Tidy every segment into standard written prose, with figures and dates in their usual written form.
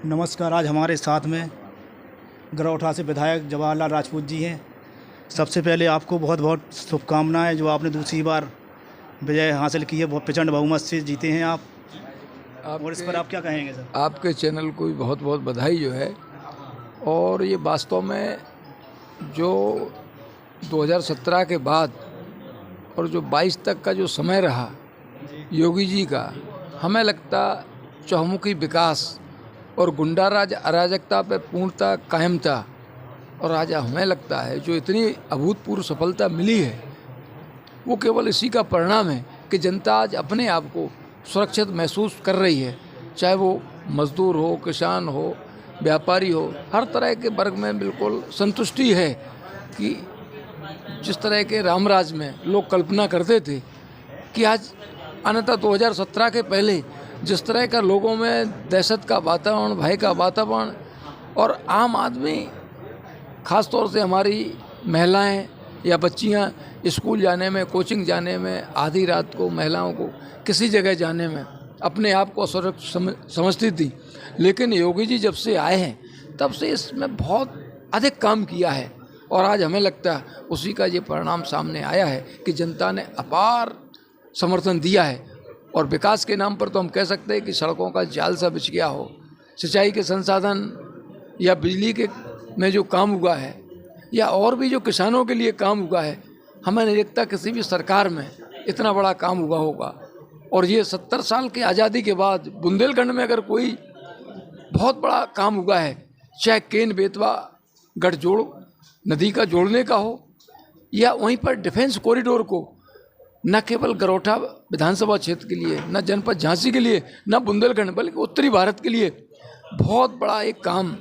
नमस्कार। आज हमारे साथ में गरौठा से विधायक जवाहरलाल राजपूत जी हैं। सबसे पहले आपको बहुत बहुत शुभकामनाएं जो आपने दूसरी बार विजय हासिल की है, बहुत प्रचंड बहुमत से जीते हैं आप। और इस पर आप क्या कहेंगे सर? आपके चैनल को भी बहुत बहुत बधाई जो है। और ये वास्तव में जो 2017 के बाद और जो 22 तक का जो समय रहा योगी जी का, हमें लगता चहुमुखी विकास और गुंडाराज अराजकता पे पूर्णतः कायम था। और आज हमें लगता है जो इतनी अभूतपूर्व सफलता मिली है वो केवल इसी का परिणाम है कि जनता आज अपने आप को सुरक्षित महसूस कर रही है। चाहे वो मजदूर हो, किसान हो, व्यापारी हो, हर तरह के वर्ग में बिल्कुल संतुष्टि है कि जिस तरह के रामराज में लोग कल्पना करते थे कि आज अन्यथा 2017 के पहले जिस तरह का लोगों में दहशत का वातावरण, भय का वातावरण, और आम आदमी ख़ास तौर से हमारी महिलाएं या बच्चियां स्कूल जाने में, कोचिंग जाने में, आधी रात को महिलाओं को किसी जगह जाने में अपने आप को असुरक्षित समझती थी। लेकिन योगी जी जब से आए हैं तब से इसमें बहुत अधिक काम किया है और आज हमें लगता है उसी का ये परिणाम सामने आया है कि जनता ने अपार समर्थन दिया है। और विकास के नाम पर तो हम कह सकते हैं कि सड़कों का जाल सा बिछ गया हो, सिंचाई के संसाधन या बिजली के में जो काम हुआ है या और भी जो किसानों के लिए काम हुआ है, हमें नहीं लगता किसी भी सरकार में इतना बड़ा काम हुआ होगा। और ये 70 साल की आज़ादी के बाद बुंदेलखंड में अगर कोई बहुत बड़ा काम हुआ है, चाहे केन बेतवा गठजोड़ नदी का जोड़ने का हो या वहीं पर डिफेंस कॉरिडोर को न केवल गरौठा विधानसभा क्षेत्र के लिए, न जनपद झांसी के लिए, न बुंदेलखंड बल्कि उत्तरी भारत के लिए बहुत बड़ा एक काम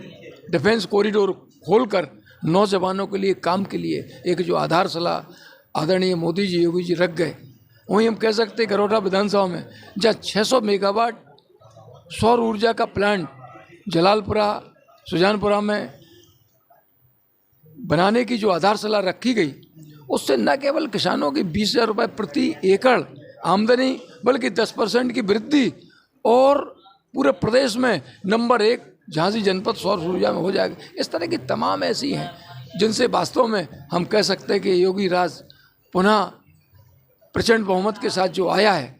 डिफेंस कॉरिडोर खोलकर नौजवानों के लिए काम के लिए एक जो आधारशिला आदरणीय मोदी जी, योगी जी रख गए। वहीं हम कह सकते हैं गरौठा विधानसभा में जहाँ 600 मेगावाट सौर ऊर्जा का प्लांट जलालपुरा, सुजानपुरा में बनाने की जो आधारशिला रखी गई, उससे न केवल किसानों की 20,000 रुपये प्रति एकड़ आमदनी बल्कि 10% की वृद्धि और पूरे प्रदेश में नंबर 1 झांसी जनपद सौर ऊर्जा में हो जाएगा। इस तरह की तमाम ऐसी हैं जिनसे वास्तव में हम कह सकते हैं कि योगी राज पुनः प्रचंड बहुमत के साथ जो आया है,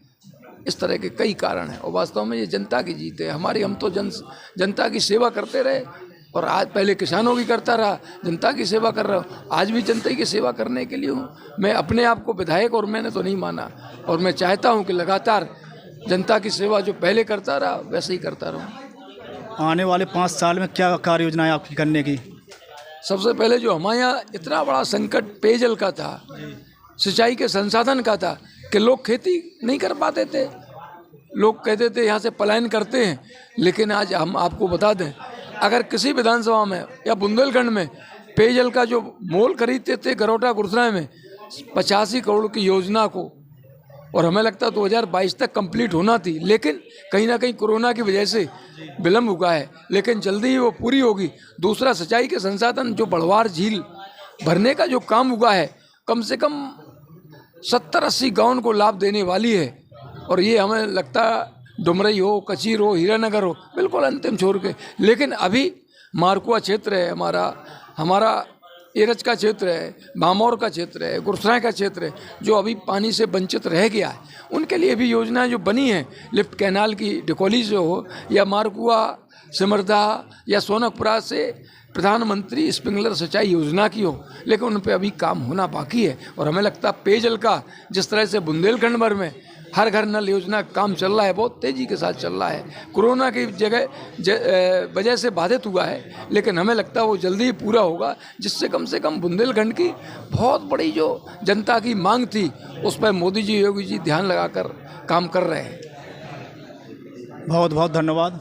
इस तरह के कई कारण हैं और वास्तव में ये जनता की जीत है हमारी। हम तो जनता की सेवा करते रहे और आज पहले किसानों की करता रहा, जनता की सेवा कर रहा हूँ, आज भी जनता की सेवा करने के लिए हूँ। मैं अपने आप को विधायक और मैंने तो नहीं माना और मैं चाहता हूँ कि लगातार जनता की सेवा जो पहले करता रहा वैसे ही करता रहूँ। आने वाले 5 साल में क्या कार्य योजनाएं आपकी करने की? सबसे पहले जो हमारे यहाँ इतना बड़ा संकट पेयजल का था, सिंचाई के संसाधन का था कि लोग खेती नहीं कर पाते थे, लोग कहते थे यहाँ से पलायन करते हैं। लेकिन आज हम आपको बता दें, अगर किसी विधानसभा में या बुंदेलखंड में पेयजल का जो मोल खरीदते थे गरौठा गुरसराय में 85 करोड़ की योजना को, और हमें लगता 2022 तक कंप्लीट होना थी, लेकिन कहीं ना कहीं कोरोना की वजह से विलम्ब हुआ है, लेकिन जल्दी ही वो पूरी होगी। दूसरा, सिंचाई के संसाधन जो बड़वार झील भरने का जो काम हुआ है, कम से कम 70-80 गाँव को लाभ देने वाली है। और ये हमें लगता डुमरई हो, कचीर हो, हीरानगर हो, बिल्कुल अंतिम छोर के। लेकिन अभी मारकुआ क्षेत्र है हमारा एरच का क्षेत्र है, भामौर का क्षेत्र है, गुरसराय का क्षेत्र है, जो अभी पानी से वंचित रह गया है, उनके लिए भी योजनाएं जो बनी हैं, लिफ्ट कैनाल की डिकोली से हो या मारकुआ, सिमरदा या सोनकपुरा से प्रधानमंत्री स्प्रिंकलर सिंचाई योजना की हो, लेकिन उन पर अभी काम होना बाकी है। और हमें लगता पेयजल का जिस तरह से बुंदेलखंड भर में हर घर नल योजना काम चल रहा है, बहुत तेज़ी के साथ चल रहा है। कोरोना की वजह से बाधित हुआ है, लेकिन हमें लगता है वो जल्दी ही पूरा होगा, जिससे कम से कम बुंदेलखंड की बहुत बड़ी जो जनता की मांग थी उस पर मोदी जी, योगी जी ध्यान लगाकर काम कर रहे हैं। बहुत बहुत धन्यवाद।